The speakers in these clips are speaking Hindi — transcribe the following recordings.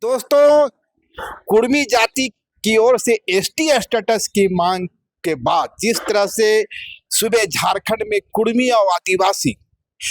दोस्तों, कुर्मी जाति की ओर से एसटी स्टेटस की मांग के बाद जिस तरह से सूबे झारखंड में कुर्मी और आदिवासी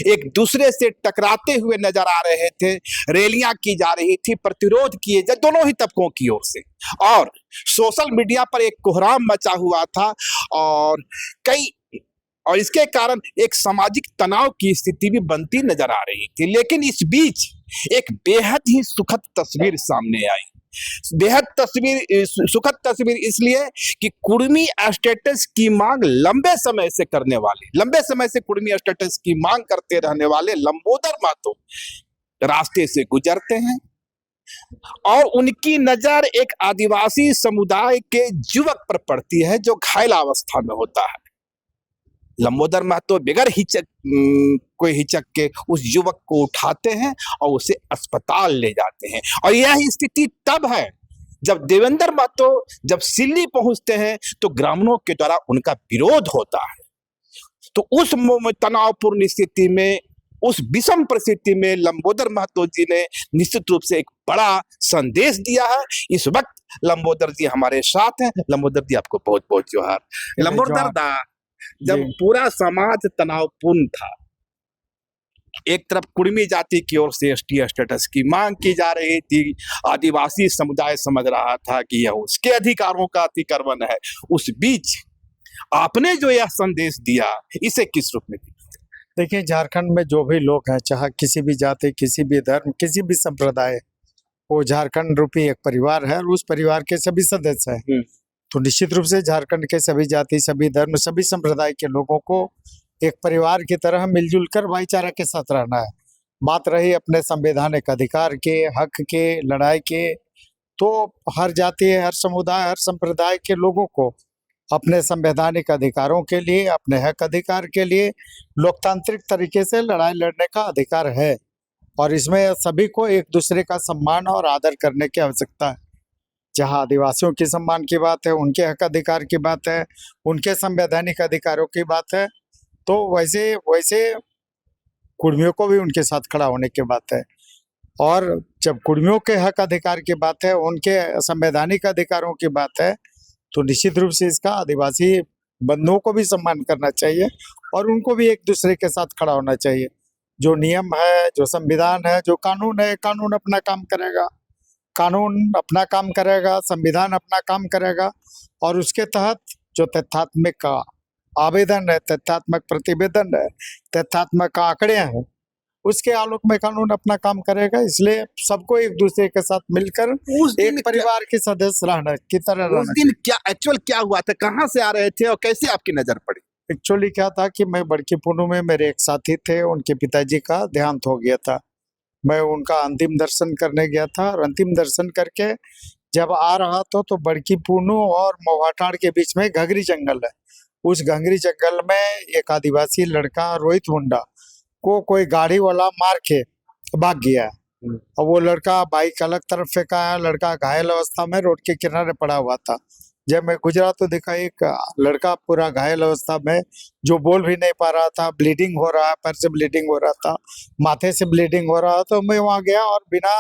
एक दूसरे से टकराते हुए नजर आ रहे थे, रैलियां की जा रही थी, प्रतिरोध किए जा दोनों ही तबकों की ओर से, और सोशल मीडिया पर एक कोहराम मचा हुआ था और कई और इसके कारण एक सामाजिक तनाव की स्थिति भी बनती नजर आ रही थी। लेकिन इस बीच एक बेहद ही सुखद तस्वीर सामने आई। सुखद तस्वीर इसलिए कि कुर्मी स्टेटस की मांग लंबे समय से कुर्मी स्टेटस की मांग करते रहने वाले लंबोदर महतो रास्ते से गुजरते हैं और उनकी नजर एक आदिवासी समुदाय के युवक पर पड़ती है जो घायल अवस्था में होता है। लंबोदर महतो बगैर कोई हिचक के उस युवक को उठाते हैं और उसे अस्पताल ले जाते हैं। और यह स्थिति तब है जब देवेंद्र महतो जब सिल्ली पहुंचते हैं तो ग्रामीणों के द्वारा उनका विरोध होता है। तो उस तनावपूर्ण स्थिति में, उस विषम परिस्थिति में लंबोदर महतो जी ने निश्चित रूप से एक बड़ा संदेश दिया है। इस वक्त लंबोदर जी हमारे साथ हैं। लंबोदर जी, आपको बहुत बहुत जोहार। लंबोदर दा, जब पूरा समाज तनावपूर्ण था, एक तरफ कुर्मी जाति की ओर से एसटी स्टेटस की मांग की जा रही थी, आदिवासी समुदाय समझ रहा था कि यह उसके अधिकारों का अतिक्रमण है, उस बीच आपने जो यह संदेश दिया, इसे किस रूप में दिया? देखिए, झारखंड में जो भी लोग हैं, चाहे किसी भी जाति, किसी भी धर्म, किसी भी संप्रदाय, वो झारखंड रूपी एक परिवार है और उस परिवार के सभी सदस्य हैं। तो निश्चित रूप से झारखंड के सभी जाति, सभी धर्म, सभी संप्रदाय के लोगों को एक परिवार की तरह मिलजुल कर भाईचारा के साथ रहना है। बात रही अपने संवैधानिक अधिकार के, हक के, लड़ाई के, तो हर जाति, हर समुदाय, हर संप्रदाय के लोगों को अपने संवैधानिक अधिकारों के लिए, अपने हक अधिकार के लिए लोकतांत्रिक तरीके से लड़ाई लड़ने का अधिकार है और इसमें सभी को एक दूसरे का सम्मान और आदर करने की आवश्यकता है। जहाँ आदिवासियों की सम्मान की बात है, उनके हक अधिकार की बात है, उनके संवैधानिक अधिकारों की बात है, तो वैसे कुर्मियों को भी उनके साथ खड़ा होने की बात है। और जब कुर्मियों के हक अधिकार की बात है, उनके संवैधानिक अधिकारों की बात है, तो निश्चित रूप से इसका आदिवासी बंधुओं को भी सम्मान करना चाहिए और उनको भी एक दूसरे के साथ खड़ा होना चाहिए। जो नियम है, जो संविधान है, जो कानून है, कानून अपना काम करेगा, संविधान अपना काम करेगा और उसके तहत जो तथ्यात्मक आवेदन है, तथ्यात्मक प्रतिवेदन है, तथ्यात्मक आंकड़े हैं, उसके आलोक में कानून अपना काम करेगा। इसलिए सबको एक दूसरे के साथ मिलकर एक परिवार के सदस्य रहना की तरह रहना। उस दिन क्या हुआ था? कहाँ से आ रहे थे और कैसे आपकी नजर पड़ी? एक्चुअली क्या था कि मैं बड़की पुनू में मेरे एक साथी थे, उनके पिताजी का देहांत हो गया था। मैं उनका अंतिम दर्शन करने गया था और अंतिम दर्शन करके जब आ रहा था तो बड़की पुनू और मोहाटाड़ के बीच में घंगरी जंगल है। उस घंगरी जंगल में एक आदिवासी लड़का रोहित मुंडा को कोई गाड़ी वाला मार के भाग गया और वो लड़का बाइक अलग तरफ फेंका है। लड़का घायल अवस्था में रोड के किनारे पड़ा हुआ था। जब मैं गुजरा तो देखा एक लड़का पूरा घायल अवस्था में, जो बोल भी नहीं पा रहा था, ब्लीडिंग हो रहा है, पैर से ब्लीडिंग हो रहा था, माथे से ब्लीडिंग हो रहा था। तो मैं वहाँ गया और बिना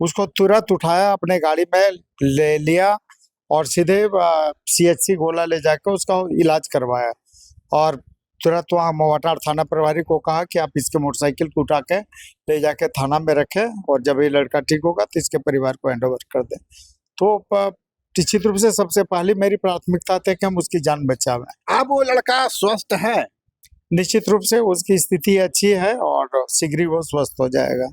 उसको तुरंत उठाया, अपने गाड़ी में ले लिया और सीधे CHC गोला ले जाकर उसका इलाज करवाया और तुरंत वहाँ मोहाटाड़ थाना प्रभारी को कहा कि आप इसके मोटरसाइकिल को उठा के ले जाके थाना में रखें और जब ये लड़का ठीक होगा तो इसके परिवार को हैंडओवर कर दें। तो निश्चित रूप से सबसे पहले मेरी प्राथमिकता थी कि हम उसकी जान बचावें। अब वो लड़का स्वस्थ है? निश्चित रूप से उसकी स्थिति अच्छी है और शीघ्र ही वो स्वस्थ हो जाएगा।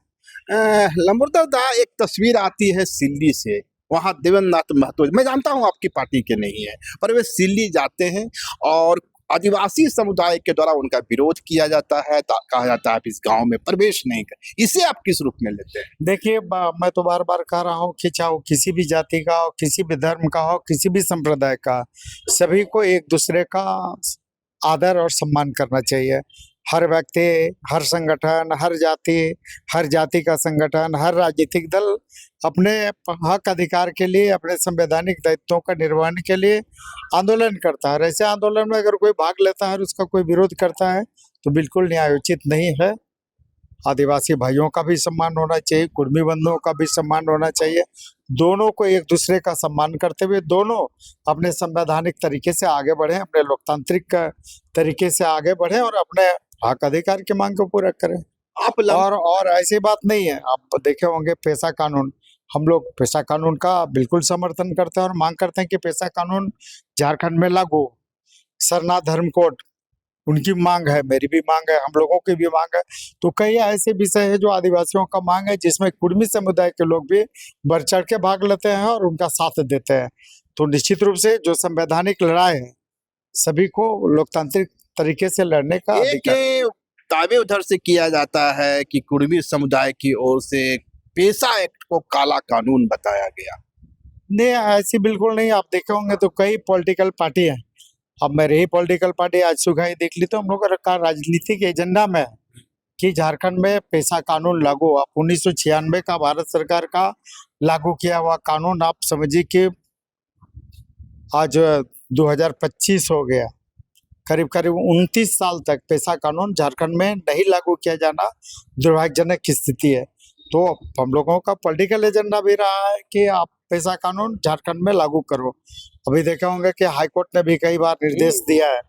लंबोदर दा, एक तस्वीर आती है सिल्ली से, वहाँ देवेंद्र नाथ महतो, मैं जानता हूँ आपकी पार्टी के नहीं है, पर वे सिल्ली जाते हैं और आदिवासी समुदाय के द्वारा उनका विरोध किया जाता है, कहा जाता है आप इस गांव में प्रवेश नहीं कर। इसे आप किस रूप में लेते हैं? देखिए, मैं तो बार बार कह रहा हूँ कि चाहे वो किसी भी जाति का हो, किसी भी धर्म का हो, किसी भी संप्रदाय का, सभी को एक दूसरे का आदर और सम्मान करना चाहिए। हर व्यक्ति, हर संगठन, हर जाति का संगठन, हर राजनीतिक दल अपने हक अधिकार के लिए, अपने संवैधानिक दायित्वों का निर्वहन के लिए आंदोलन करता है। ऐसे आंदोलन में अगर कोई भाग लेता है और उसका कोई विरोध करता है तो बिल्कुल न्यायोचित नहीं है। आदिवासी भाइयों का भी सम्मान होना चाहिए, कुर्मी बंधुओं का भी सम्मान होना चाहिए। दोनों को एक दूसरे का सम्मान करते हुए दोनों अपने संवैधानिक तरीके से आगे बढ़े, अपने लोकतांत्रिक तरीके से आगे बढ़े और अपने हक अधिकार की मांग को पूरा करें। आप और ऐसी बात नहीं है, आप देखे होंगे पेशा कानून, हम लोग पेशा कानून का बिल्कुल समर्थन करते हैं और मांग करते हैं कि पेशा कानून झारखंड में लागू हो। सरना धर्म कोड उनकी मांग है, मेरी भी मांग है, हम लोगों की भी मांग है। तो कई ऐसे विषय है जो आदिवासियों का मांग है, जिसमें कुर्मी समुदाय के लोग भी बढ़ चढ़ के भाग लेते हैं और उनका साथ देते हैं। तो निश्चित रूप से जो संवैधानिक लड़ाई है, सभी को लोकतांत्रिक तरीके से लड़ने का एक अधिकार। दावे उधर से किया जाता है कि कुर्मी समुदाय की ओर से पेशा एक्ट को काला कानून बताया गया। नहीं, ऐसी बिल्कुल नहीं। आप देखे होंगे तो कई पॉलिटिकल पार्टी है, अब मेरी ही पॉलिटिकल पार्टी आज सुबह ही देख ली, तो हम लोग का राजनीतिक एजेंडा में है कि झारखंड में पेशा कानून लागू। आप 1996 का भारत सरकार का लागू किया हुआ कानून, आप समझिए कि आज 2025 हो गया, करीब करीब 29 साल तक पेशा कानून झारखंड में नहीं लागू किया जाना दुर्भाग्यजनक स्थिति है। तो हम लोगों का पॉलिटिकल एजेंडा भी रहा है कि आप पेशा कानून झारखंड में लागू करो। अभी देखे होंगे कि हाईकोर्ट ने भी कई बार निर्देश दिया है।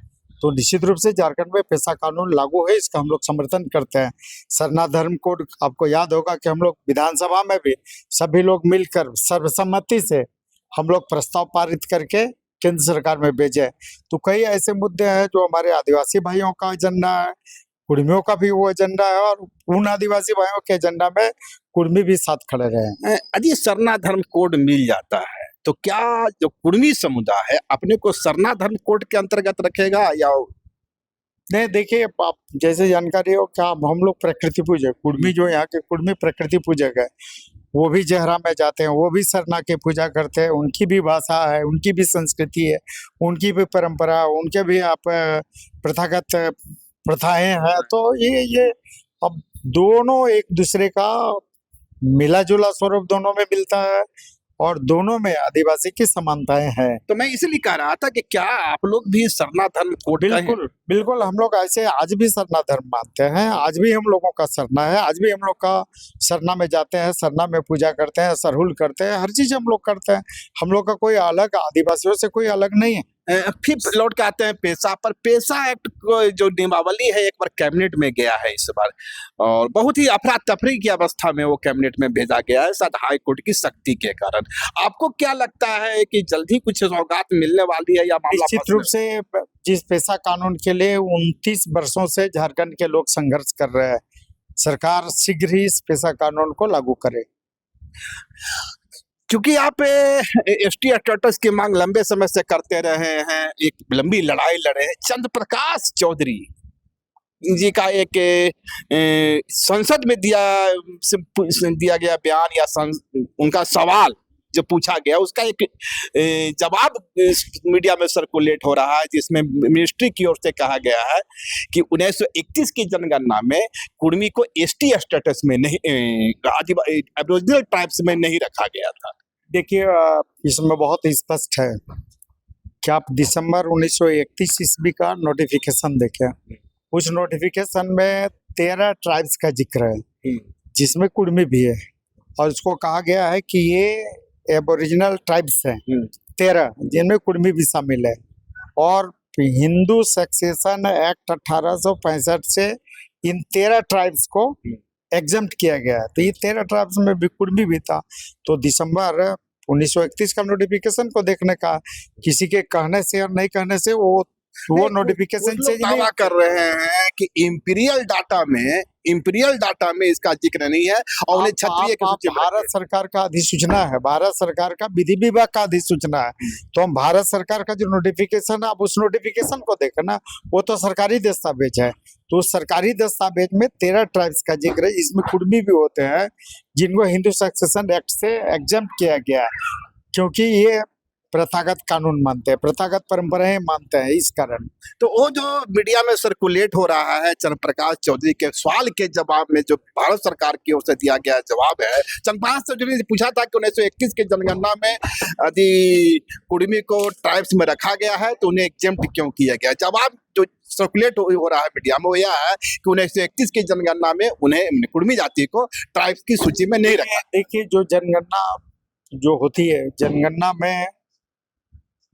तो निश्चित रूप से झारखंड में पेशा कानून लागू है, इसका हम लोग समर्थन करते हैं। सरना धर्म कोड, आपको याद होगा कि हम लोग विधानसभा में भी सभी लोग मिलकर सर्वसम्मति से हम लोग प्रस्ताव पारित करके केंद्र सरकार में भेजे। तो कई ऐसे मुद्दे हैं जो हमारे आदिवासी भाइयों का एजेंडा है, कुर्मियों का भी वो एजेंडा है, और उन आदिवासी भाइयों के एजेंडा में कुर्मी भी साथ खड़े रहे हैं। यदि सरना धर्म कोड मिल जाता है तो क्या जो कुर्मी समुदाय है अपने को सरना धर्म कोड के अंतर्गत रखेगा या? नहीं, देखिए, आप जैसे जानकारी हो क्या, हम लोग प्रकृति पूजक, कुर्मी जो यहाँ के कुर्मी प्रकृति पूजक है, वो भी जहरा में जाते हैं, वो भी सरना की पूजा करते हैं। उनकी भी भाषा है, उनकी भी संस्कृति है, उनकी भी परंपरा, उनके भी आप प्रथागत प्रथाएं हैं। तो ये अब दोनों एक दूसरे का मिला जुला स्वरूप दोनों में मिलता है और दोनों में आदिवासी की समानताएं हैं। तो मैं इसलिए कह रहा था कि क्या आप लोग भी सरना धर्म कोड का हैं? बिल्कुल बिल्कुल, हम लोग ऐसे आज भी सरना धर्म मानते हैं, आज भी हम लोगों का सरना है, आज भी हम लोग का सरना में जाते हैं, सरना में पूजा करते हैं, सरहुल करते हैं, हर चीज हम लोग करते हैं। हम लोग का कोई अलग आदिवासियों से कोई अलग नहीं है। फिर लौट के आते हैं पेशा पर। पेशा एक्ट को जो नियमावली है एक बार कैबिनेट में गया है इस बार, और बहुत ही अफरा तफरी की अवस्था में वो कैबिनेट में भेजा गया है, शायद हाई कोर्ट की सख्ती के कारण। आपको क्या लगता है कि जल्दी कुछ सौगात मिलने वाली है या मामला निश्चित रूप से जिस पेशा कानून के लिए 29 वर्षों से झारखंड के लोग संघर्ष कर रहे हैं, सरकार शीघ्र ही इस पेशा कानून को लागू करे। क्योंकि आप एसटी स्टेटस की मांग लंबे समय से करते रहे हैं, एक लंबी लड़ाई लड़े हैं। चंद्र प्रकाश चौधरी जी का एक संसद में दिया गया बयान या उनका सवाल जो पूछा गया, उसका एक जवाब मीडिया में सर्कुलेट हो रहा है, जिसमें मिनिस्ट्री की ओर से कहा गया है कि 1931 की जनगणना में कुर्मी को एसटी स्टेटस में नहीं, एबोरिजिनल ट्राइब्स में नहीं रखा गया था। देखिए, इसमें बहुत स्पष्ट है कि आप दिसंबर 1931 ईस्वी का नोटिफिकेशन देखें। उस नोटिफिकेशन में 13 ट्राइब्स का जिक्र है, जिसमें कुर्मी भी है, और उसको कहा गया है कि ये एबोरिजिनल ट्राइब्स हैं 13, जिनमें कुर्मी भी शामिल है। और हिंदू सक्सेशन एक्ट 1865 से इन 13 ट्राइब्स को एग्जम्प्ट किया गया है। तो ये 13 ट्राइब्स में भी कुर्मी भी था। तो दिसंबर 1931 का नोटिफिकेशन को देखने का, किसी के कहने से और नहीं कहने से वो नोटिफिकेशन से दावा कर रहे हैं कि इंपीरियल डाटा में इसका जिक्र नहीं है, और उन्हें क्षत्रिय के सूची में भारत सरकार का अधिसूचना है, भारत सरकार का विधि विभाग का अधिसूचना है। तो हम भारत सरकार का जो नोटिफिकेशन है, आप उस नोटिफिकेशन को देखना, वो तो सरकारी दस्तावेज है। तो सरकारी दस्तावेज में 13 ट्राइब्स का जिक्र है, इसमें कुर्मी भी होते हैं, जिनको हिंदू सक्सेशन एक्ट से एग्जम्प्ट किया गया है, क्योंकि ये प्रथागत कानून मानते हैं, प्रथागत परंपराएं मानते हैं, इस कारण। तो वो जो मीडिया में सर्कुलेट हो रहा है चंद्र प्रकाश चौधरी के सवाल के जवाब में, जो भारत सरकार की ओर से दिया गया जवाब है, चंद्र प्रकाश चौधरी ने पूछा था कि 1921 की जनगणना में यदि कुर्मी को ट्राइब्स में रखा गया है तो उन्हें एग्जेम्प्ट क्यों किया गया। जवाब जो सर्कुलेट हो रहा है मीडिया में वो यह है कि 1931 की जनगणना में उन्हें कुर्मी जाति को ट्राइब्स की सूची में नहीं रखा। देखिए जो जनगणना जो होती है, जनगणना में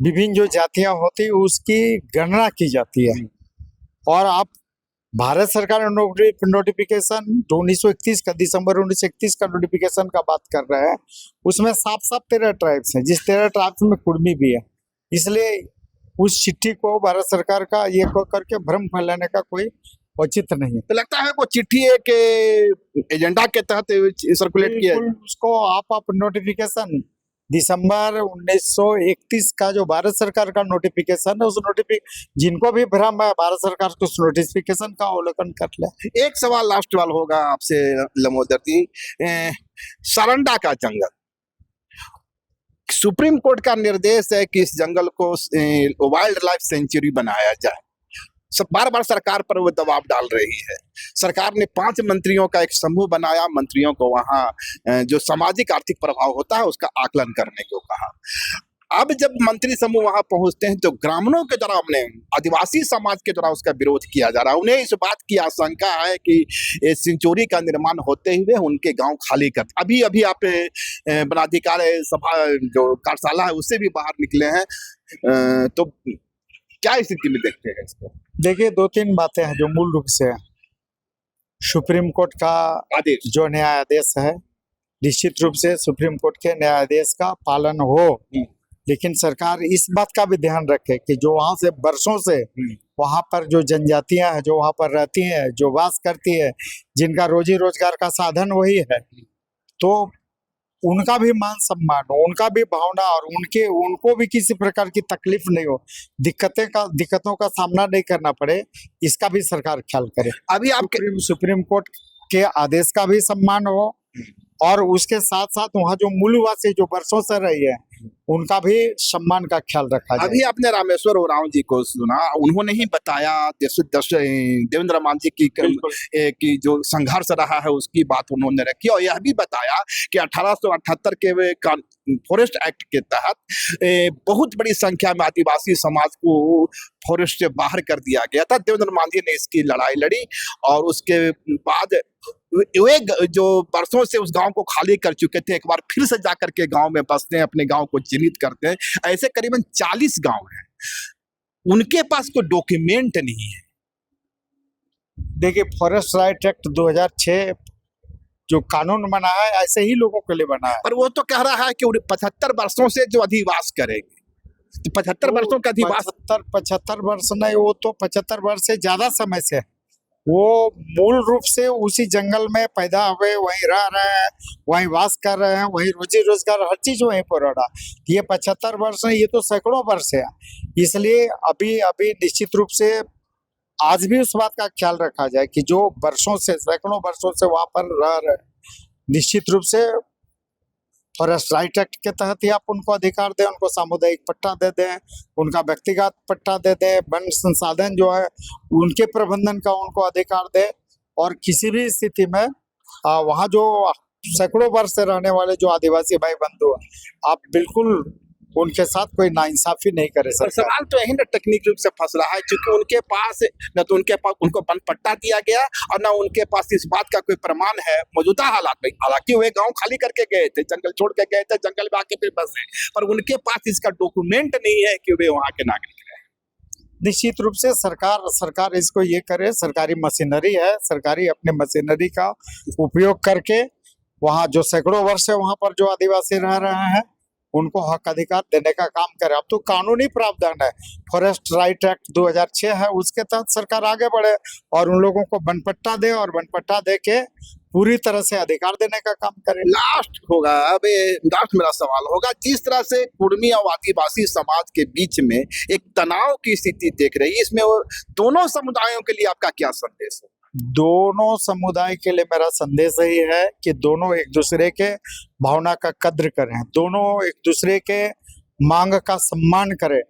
विभिन्न जो जातियां होती है उसकी गणना की जाती है। और आप भारत सरकार ने नोटिफिकेशन जो 1931 का, दिसंबर 1931 का नोटिफिकेशन का बात कर रहे हैं, उसमें साफ साफ 13 ट्राइब्स हैं, जिस 13 ट्राइब्स में कुर्मी भी है। इसलिए उस चिट्ठी को भारत सरकार का ये करके भ्रम फैलाने का कोई औचित्य नहीं है। तो लगता है वो चिट्ठी के एजेंडा के तहत सर्कुलेट किया। बिल्कुल, उसको आप नोटिफिकेशन दिसंबर 1931 का जो भारत सरकार का नोटिफिकेशन है, उस जिनको भी भ्रम है भारत सरकार को उस नोटिफिकेशन का अवलोकन कर ले। एक सवाल लास्ट वाल होगा आपसे लमोदर जी, सारंडा का जंगल, सुप्रीम कोर्ट का निर्देश है कि इस जंगल को वाइल्ड लाइफ सेंचुरी बनाया जाए। सब बार बार सरकार पर वो दबाव डाल रही है। सरकार ने 5 मंत्रियों का एक समूह बनाया, मंत्रियों को वहां जो सामाजिक आर्थिक प्रभाव होता है उसका आकलन करने को कहा। अब जब मंत्री समूह वहां पहुंचते हैं तो ग्रामीणों के द्वारा, हमने आदिवासी समाज के द्वारा उसका विरोध किया जा रहा है। उन्हें इस बात की आशंका है कि सेंचुरी का निर्माण होते हुए उनके गांव खाली कर, अभी अभी आप वनाधिकार सभा जो कार्यशाला है उससे भी बाहर निकले हैं, तो क्या स्थिति में देखते हैं इसको? देखिए 2-3 बातें हैं जो मूल रूप से सुप्रीम कोर्ट का आदेश, जो न्यायादेश है, निश्चित रूप से सुप्रीम कोर्ट के न्यायादेश का पालन हो, लेकिन सरकार इस बात का भी ध्यान रखे कि जो वहां से वर्षों से वहां पर जो जनजातियां हैं, जो वहां पर रहती हैं, जो वास करती है, जिनका रोजी रोजगार का साधन वही है, तो उनका भी मान सम्मान हो, उनका भी भावना, और उनको भी किसी प्रकार की तकलीफ नहीं हो, दिक्कतों का सामना नहीं करना पड़े, इसका भी सरकार ख्याल करे। अभी आपके सुप्रीम कोर्ट के आदेश का भी सम्मान हो, और उसके साथ साथ वहाँ जो मूलवासी जो वर्षों से रही है उनका भी सम्मान का ख्याल रखा जाए। अभी आपने रामेश्वर उरांव जी को सुना, उन्होंने ही बताया देवेंद्र मान जी की जो संघर्ष रहा है उसकी बात उन्होंने रखी, और यह भी बताया कि 1878 के फॉरेस्ट एक्ट के तहत बहुत बड़ी संख्या में आदिवासी समाज को फॉरेस्ट से बाहर कर दिया गया था। देवेंद्र मान जी ने इसकी लड़ाई लड़ी, और उसके बाद वे जो वर्षों से उस गांव को खाली कर चुके थे, एक बार फिर से जाकर के गांव में बसते हैं, अपने गांव को जीवित करते हैं। ऐसे करीबन 40 गांव हैं, उनके पास कोई डॉक्यूमेंट नहीं है। देखिए फॉरेस्ट राइट एक्ट 2006 जो कानून बना है ऐसे ही लोगों के लिए बना है, पर वो तो कह रहा है कि 75 वर्षों से जो अधिवास करेंगे, तो 75 वर्षों का अधिवास, 75 वर्ष नहीं, वो तो 75 वर्ष से ज्यादा समय से वो मूल रूप से उसी जंगल में पैदा हुए, वहीं रह रहे हैं, वहीं वास कर रहे हैं, वहीं रोजी रोजगार हर चीज वहीं पर हो रहा। ये 75 वर्ष नहीं, ये तो सैकड़ों वर्ष है। इसलिए अभी निश्चित रूप से आज भी उस बात का ख्याल रखा जाए कि जो वर्षों से, सैकड़ों वर्षों से वहां पर रह रहे, निश्चित रूप से फॉरेस्ट राइट एक्ट के तहत ही आप उनको अधिकार दें, उनको सामुदायिक पट्टा दे दें, उनका व्यक्तिगत पट्टा दे दें, वन संसाधन जो है उनके प्रबंधन का उनको अधिकार दें, और किसी भी स्थिति में वहाँ जो सैकड़ों वर्ष से रहने वाले जो आदिवासी भाई बंधु हैं, आप बिल्कुल उनके साथ कोई नाइंसाफी नहीं करे। सवाल तो यही ना टेक्निक रूप से फंस रहा है, क्योंकि उनके पास न तो उनके पास उनको वन पट्टा दिया गया, और न उनके पास इस बात का कोई प्रमाण है मौजूदा हालात में। हालांकि वे गांव खाली करके गए थे, जंगल छोड़ के गए थे, जंगल में आके फिर बसे, पर उनके पास इसका डॉक्यूमेंट नहीं है कि वे वहाँ के नागरिक हैं। निश्चित रूप से सरकार इसको ये करे, सरकारी मशीनरी है, सरकारी अपने मशीनरी का उपयोग करके वहाँ जो सैकड़ों वर्ष से वहाँ पर जो आदिवासी रह रहे हैं उनको हक अधिकार देने का काम करे। अब तो कानूनी प्रावधान है, फॉरेस्ट राइट एक्ट 2006 है, उसके तहत सरकार आगे बढ़े और उन लोगों को वन पट्टा दे, और वन पट्टा दे के पूरी तरह से अधिकार देने का काम करे। लास्ट मेरा सवाल होगा, जिस तरह से कुर्मी और आदिवासी समाज के बीच में एक तनाव की स्थिति देख रही है, इसमें वो दोनों समुदायों के लिए आपका क्या संदेश है? दोनों समुदाय के लिए मेरा संदेश यही है कि दोनों एक दूसरे के भावना का कद्र करें, दोनों एक दूसरे के मांग का सम्मान करें,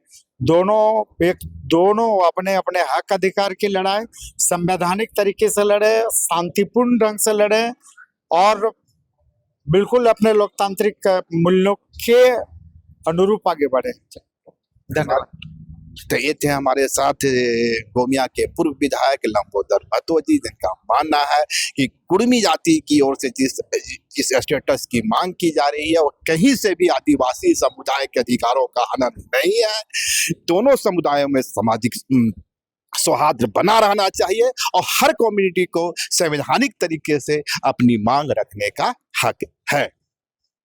दोनों अपने अपने हक अधिकार की लड़ाई संवैधानिक तरीके से लड़े, शांतिपूर्ण ढंग से लड़े, और बिल्कुल अपने लोकतांत्रिक मूल्यों के अनुरूप आगे बढ़े। धन्यवाद। तो ये थे हमारे साथ गोमिया के पूर्व विधायक लंबोदर महतो जी, जिनका मानना है कि कुर्मी जाति की ओर से जिस स्टेटस की मांग की जा रही है वो कहीं से भी आदिवासी समुदाय के अधिकारों का हनन नहीं है। दोनों समुदायों में सामाजिक सौहार्द बना रहना चाहिए और हर कम्युनिटी को संवैधानिक तरीके से अपनी मांग रखने का हक है।